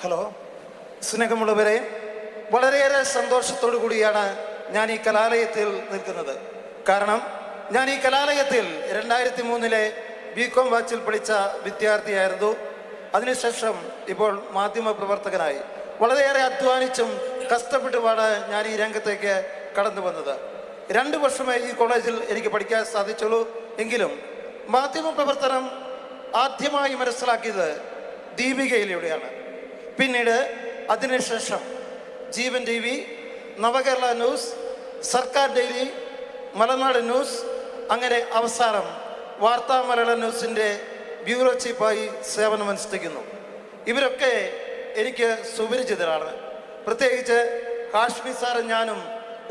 Hello, സ്നേഹമുള്ളവരെ, വളരെയേറെ സന്തോഷത്തോടു കൂടിയാണ് ഞാൻ ഈ കലാലയത്തിൽ നിൽക്കുന്നത്. കാരണം ഞാൻ ഈ കലാലയത്തിൽ 2003 BCom ബാച്ചിൽ പഠിച്ച വിദ്യാർത്ഥിയായിരുന്നു. അതിനുശേഷം ഇപ്പോൾ മാധ്യമപ്രവർത്തകനായി വളരെയേറെ അധ്വാനിച്ചും കഷ്ടപ്പെട്ടുമാണ് ഞാൻ ഈ രംഗത്തേക്ക് കടന്നു വന്നത്. 2 വർഷമേ ഈ കോളേജിൽ എനിക്ക് പഠിക്കാൻ സാധിച്ചുള്ളൂ. എങ്കിലും മാധ്യമപ്രവർത്തനം ആദ്യമായി മനസ്സിലാക്കിയത് ദീപികയിലൂടെയാണ്. പിന്നീട് അതിനുശേഷം ജീവൻ TV, നവകേരള ന്യൂസ്, സർക്കാർ ഡെയിലി, മലനാട് ന്യൂസ്, അങ്ങനെ അവസാനം വാർത്താ മലയാള ന്യൂസിൻ്റെ ബ്യൂറോ ചീഫായി സേവനമനുഷ്ഠിക്കുന്നു. ഇവരൊക്കെ എനിക്ക് സുപരിചിതരാണ്. പ്രത്യേകിച്ച് ഹാഷ്മി സാറും ഞാനും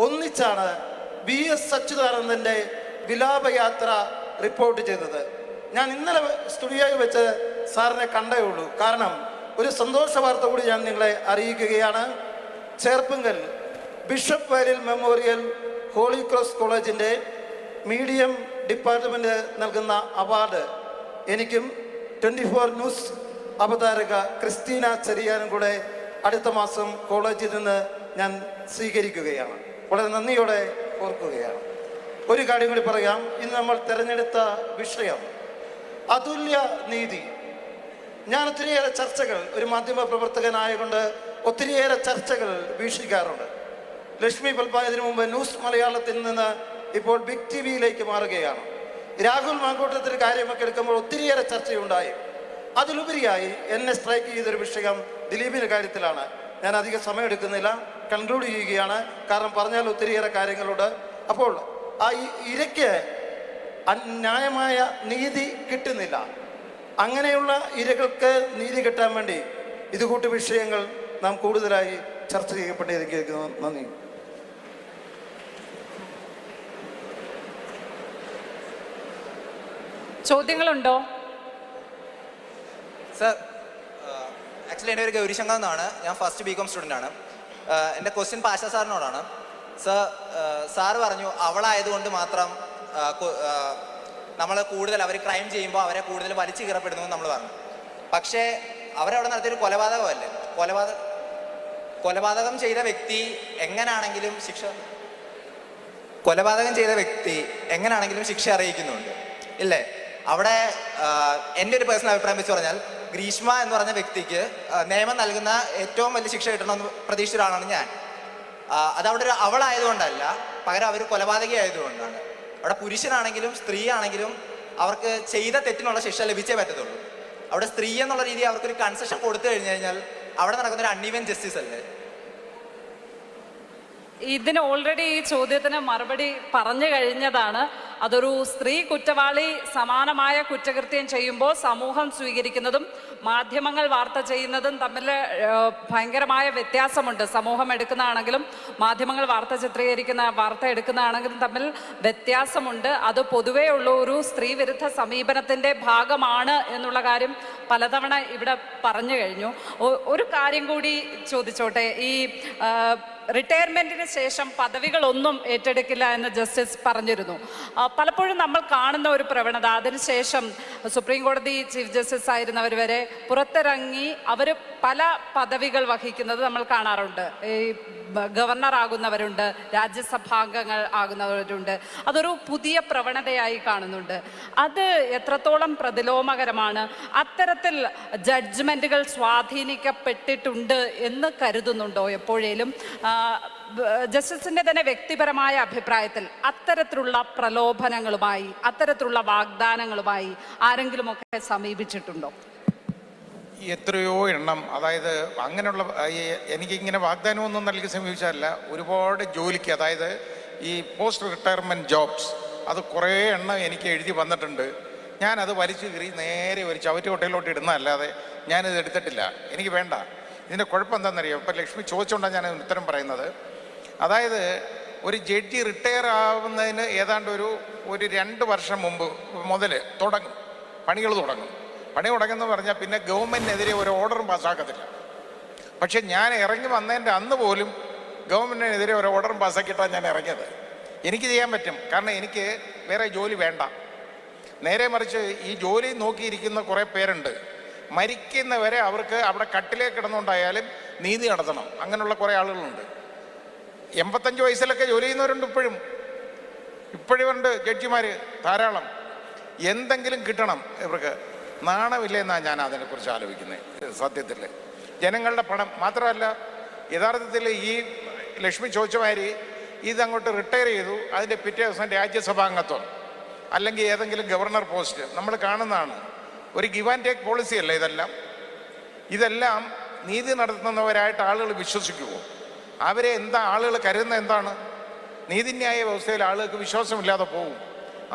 ഒന്നിച്ചാണ് VS അച്യുതാനന്ദൻ്റെ വിലാപയാത്ര റിപ്പോർട്ട് ചെയ്തത്. ഞാൻ ഇന്നലെ സ്റ്റുഡിയോയിൽ വെച്ച് സാറിനെ കണ്ടേ ഉള്ളൂ. കാരണം ഒരു സന്തോഷ വാർത്ത കൂടി ഞാൻ നിങ്ങളെ അറിയിക്കുകയാണ്. Cherpunkal bishop Varyal memorial holy cross കോളേജിൻ്റെ മീഡിയം ഡിപ്പാർട്ട്മെൻറ്റ് നൽകുന്ന അവാർഡ് എനിക്കും 24 ന്യൂസ് അവതാരക ക്രിസ്റ്റീന ചെറിയാനും കൂടെ അടുത്ത മാസം കോളേജിൽ നിന്ന് ഞാൻ സ്വീകരിക്കുകയാണ്. വളരെ നന്ദിയോടെ ഓർക്കുകയാണ്. ഒരു കാര്യം കൂടി പറയാം. ഇന്ന് നമ്മൾ തിരഞ്ഞെടുത്ത വിഷയം അതുല്യ നീതി. ഞാൻ ഒത്തിരിയേറെ ചർച്ചകൾ, ഒരു മാധ്യമ പ്രവർത്തകനായതുകൊണ്ട് ഒത്തിരിയേറെ ചർച്ചകൾ വീക്ഷിക്കാറുണ്ട്. ലക്ഷ്മി പൽപ്പായതിനു മുമ്പ് ന്യൂസ് മലയാളത്തിൽ നിന്ന് ഇപ്പോൾ ബിഗ് TVയിലേക്ക് മാറുകയാണ്. രാഹുൽ മാങ്കൂട്ടത്തിൽ കാര്യമൊക്കെ എടുക്കുമ്പോൾ ഒത്തിരിയേറെ ചർച്ചയുണ്ടായി. അതിലുപരിയായി എന്നെ സ്ട്രൈക്ക് ചെയ്തൊരു വിഷയം ദിലീപിൻ്റെ കാര്യത്തിലാണ്. ഞാൻ അധികം സമയം എടുക്കുന്നില്ല, കൺക്ലൂഡ് ചെയ്യുകയാണ്. കാരണം പറഞ്ഞാൽ ഒത്തിരിയേറെ കാര്യങ്ങളുണ്ട്. അപ്പോൾ ആ ഇരയ്ക്ക് ന്യായമായ നീതി കിട്ടുന്നില്ല. അങ്ങനെയുള്ള ഇരകൾക്ക് നീതി കിട്ടാൻ വേണ്ടി ഇതുകൂട്ട് വിഷയങ്ങൾ നാം കൂടുതലായി ചർച്ച ചെയ്യപ്പെട്ടിരിക്കുന്നു. നന്ദി. ചോദ്യങ്ങളുണ്ടോ? സർ, ആക്ച്വലി എൻ്റെ ഒരു ഗൗരിശങ്കർ എന്നാണ്. ഞാൻ ഫസ്റ്റ് BCom സ്റ്റുഡൻ്റ് ആണ്. എൻ്റെ ക്വസ്റ്റ്യൻ പാഷ സാറിനോടാണ്. സാറ് പറഞ്ഞു അവളായതുകൊണ്ട് മാത്രം നമ്മൾ കൂടുതൽ അവർ ക്രൈം ചെയ്യുമ്പോൾ അവരെ കൂടുതൽ വലിച്ചു കീറപ്പെടുന്നു എന്ന് നമ്മൾ പറഞ്ഞു. പക്ഷേ അവരവിടെ നടത്തിയൊരു കൊലപാതകമല്ലേ? കൊലപാതകം ചെയ്ത വ്യക്തി എങ്ങനാണെങ്കിലും ശിക്ഷ അറിയിക്കുന്നുണ്ട് ഇല്ലേ? അവിടെ എൻ്റെ ഒരു പേഴ്സണൽ അഭിപ്രായം വെച്ച് പറഞ്ഞാൽ ഗ്രീഷ്മ എന്ന് പറഞ്ഞ വ്യക്തിക്ക് നിയമം നൽകുന്ന ഏറ്റവും വലിയ ശിക്ഷ കിട്ടണമെന്ന് പ്രതീക്ഷിച്ച ഒരാളാണ് ഞാൻ. അതവിടെ ഒരു അവളായതുകൊണ്ടല്ല, പകരം അവർ കൊലപാതകി ആയതുകൊണ്ടാണ്. അവിടെ പുരുഷനാണെങ്കിലും സ്ത്രീ ആണെങ്കിലും അവർക്ക് ചെയ്ത തെറ്റിനുള്ള ശിക്ഷ ലഭിച്ചേ പറ്റത്തുള്ളൂ. അവിടെ സ്ത്രീ എന്നുള്ള രീതി അവർക്കൊരു കൺസെഷൻ കൊടുത്തു കഴിഞ്ഞു കഴിഞ്ഞാൽ അവിടെ നടക്കുന്നൊരു അൺഈവൻ ജസ്റ്റിസ് അല്ലേ? ഇതിന് ഓൾറെഡി ഈ ചോദ്യത്തിന് മറുപടി പറഞ്ഞു കഴിഞ്ഞതാണ്. അതൊരു സ്ത്രീ കുറ്റവാളി സമാനമായ കുറ്റകൃത്യം ചെയ്യുമ്പോൾ സമൂഹം സ്വീകരിക്കുന്നതും മാധ്യമങ്ങൾ വാർത്ത ചെയ്യുന്നതും തമ്മിൽ ഭയങ്കരമായ വ്യത്യാസമുണ്ട്. സമൂഹം എടുക്കുന്നതാണെങ്കിലും മാധ്യമങ്ങൾ വാർത്ത എടുക്കുന്നതാണെങ്കിലും തമ്മിൽ വ്യത്യാസമുണ്ട്. അത് പൊതുവേ ഉള്ള ഒരു സ്ത്രീ വിരുദ്ധ സമീപനത്തിൻ്റെ ഭാഗമാണ് എന്നുള്ള കാര്യം പലതവണ ഇവിടെ പറഞ്ഞു കഴിഞ്ഞു. ഒരു കാര്യം കൂടി ചോദിച്ചോട്ടെ. ഈ റിട്ടയർമെൻറ്റിന് ശേഷം പദവികളൊന്നും ഏറ്റെടുക്കില്ല എന്ന് ജസ്റ്റിസ് പറഞ്ഞിരുന്നു. പലപ്പോഴും നമ്മൾ കാണുന്ന ഒരു പ്രവണത, അതിനുശേഷം സുപ്രീം കോടതി ചീഫ് ജസ്റ്റിസ് ആയിരുന്നവർ വരെ പുറത്തിറങ്ങി അവർ പല പദവികൾ വഹിക്കുന്നത് നമ്മൾ കാണാറുണ്ട്. ഈ ഗവർണർ ആകുന്നവരുണ്ട്, രാജ്യസഭാംഗങ്ങൾ ആകുന്നവരുണ്ട്. അതൊരു പുതിയ പ്രവണതയായി കാണുന്നുണ്ട്. അത് എത്രത്തോളം പ്രതിലോമകരമാണ്? അത്തരത്തിൽ ജഡ്ജ്മെൻറ്റുകൾ സ്വാധീനിക്കപ്പെട്ടിട്ടുണ്ട് എന്ന് കരുതുന്നുണ്ടോ എപ്പോഴേലും? ജസ്റ്റിസിൻ്റെ തന്നെ വ്യക്തിപരമായ അഭിപ്രായത്തിൽ അത്തരത്തിലുള്ള പ്രലോഭനങ്ങളുമായി, അത്തരത്തിലുള്ള വാഗ്ദാനങ്ങളുമായി ആരെങ്കിലുമൊക്കെ സമീപിച്ചിട്ടുണ്ടോ? എത്രയോ എണ്ണം, അതായത് അങ്ങനെയുള്ള എനിക്കിങ്ങനെ വാഗ്ദാനമൊന്നും നൽകി സമീപിച്ചതല്ല. ഒരുപാട് ജോലിക്ക്, അതായത് ഈ പോസ്റ്റ് റിട്ടയർമെൻറ്റ് ജോബ്സ്, അത് കുറേ എണ്ണം എനിക്ക് എഴുതി വന്നിട്ടുണ്ട്. ഞാനത് വലിച്ചു കീറി നേരെ ഒരു ചവറ്റുകൊട്ടയിലോട്ട് ഇടുന്നതല്ലാതെ ഞാനിത് എടുത്തിട്ടില്ല. എനിക്ക് വേണ്ട. ഇതിൻ്റെ കുഴപ്പം എന്താണെന്നറിയാം? ഇപ്പം ലക്ഷ്മി ചോദിച്ചുകൊണ്ടാണ് ഞാൻ ഉത്തരം പറയുന്നത്. അതായത് ഒരു ജഡ്ജി റിട്ടയർ ആവുന്നതിന് ഏതാണ്ട് ഒരു 2 വർഷം മുമ്പ് മുതൽ പണികൾ തുടങ്ങും. പണി തുടങ്ങുമെന്ന് പറഞ്ഞാൽ പിന്നെ ഗവൺമെൻറ്റിനെതിരെ ഒരു ഓർഡറും പാസ്സാക്കത്തില്ല. പക്ഷെ ഞാൻ ഇറങ്ങി വന്നതിൻ്റെ അന്ന് പോലും ഗവൺമെൻറ്റിനെതിരെ ഒരു ഓർഡറും പാസ്സാക്കിയിട്ടാണ് ഞാൻ ഇറങ്ങിയത്. എനിക്ക് ചെയ്യാൻ പറ്റും, കാരണം എനിക്ക് വേറെ ജോലി വേണ്ട. നേരെ മറിച്ച് ഈ ജോലി നോക്കിയിരിക്കുന്ന കുറേ പേരുണ്ട്. മരിക്കുന്നവരെ അവർക്ക് അവിടെ കട്ടിലേക്ക് കിടന്നുകൊണ്ടായാലും നീതി നടത്തണം. അങ്ങനെയുള്ള കുറേ ആളുകളുണ്ട്. 85 വയസ്സിലൊക്കെ ജോലി ചെയ്യുന്നവരുണ്ട്. ഇപ്പോഴും ഉണ്ട് ജഡ്ജിമാർ ധാരാളം. എന്തെങ്കിലും കിട്ടണം ഇവർക്ക്. നാണമില്ല എന്നാണ് ഞാൻ അതിനെക്കുറിച്ച് ആലോചിക്കുന്നത്. സത്യത്തിൽ ജനങ്ങളുടെ പണം മാത്രമല്ല, യഥാർത്ഥത്തിൽ ഈ ലക്ഷ്മി ചോദിച്ച മാതിരി ഇതങ്ങോട്ട് റിട്ടയർ ചെയ്തു, അതിൻ്റെ പിറ്റേ ദിവസം രാജ്യസഭാംഗത്വം അല്ലെങ്കിൽ ഏതെങ്കിലും ഗവർണർ പോസ്റ്റ് നമ്മൾ കാണുന്നതാണ്. ഒരു ഗിവ് ആൻഡ് ടേക്ക് പോളിസി അല്ല ഇതെല്ലാം നീതി നടത്തുന്നവരായിട്ട് ആളുകൾ വിശ്വസിക്കുമോ? അവരെ ആളുകൾ കരുതുന്നത് എന്താണ്? നീതിന്യായ വ്യവസ്ഥയിൽ ആളുകൾക്ക് വിശ്വാസമില്ലാതെ പോകും.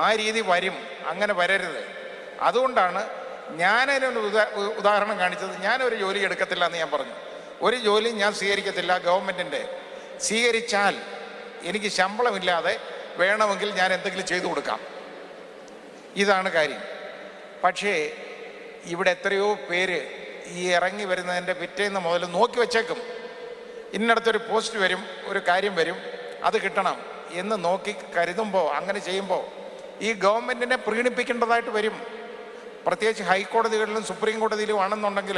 ആ രീതി വരും. അങ്ങനെ വരരുത്. അതുകൊണ്ടാണ് ഞാനതിനൊരു ഉദാഹരണം കാണിച്ചത്. ഞാനൊരു ജോലി എടുക്കത്തില്ല എന്ന് ഞാൻ പറഞ്ഞു. ഒരു ജോലി ഞാൻ സ്വീകരിക്കത്തില്ല ഗവൺമെൻറ്റിൻ്റെ. സ്വീകരിച്ചാൽ എനിക്ക് ശമ്പളമില്ലാതെ വേണമെങ്കിൽ ഞാൻ എന്തെങ്കിലും ചെയ്തു കൊടുക്കാം. ഇതാണ് കാര്യം. പക്ഷേ ഇവിടെ എത്രയോ പേര് ഈ ഇറങ്ങി വരുന്നതിൻ്റെ പിറ്റേന്ന് മുതൽ നോക്കി വച്ചേക്കും. ഇന്നടത്തൊരു പോസ്റ്റ് വരും, ഒരു കാര്യം വരും, അത് കിട്ടണം എന്ന് നോക്കി കരുതുമ്പോൾ, അങ്ങനെ ചെയ്യുമ്പോൾ ഈ ഗവൺമെൻറ്റിനെ പ്രീണിപ്പിക്കേണ്ടതായിട്ട് വരും. പ്രത്യേകിച്ച് ഹൈക്കോടതികളിലും സുപ്രീം കോടതിയിലും ആണെന്നുണ്ടെങ്കിൽ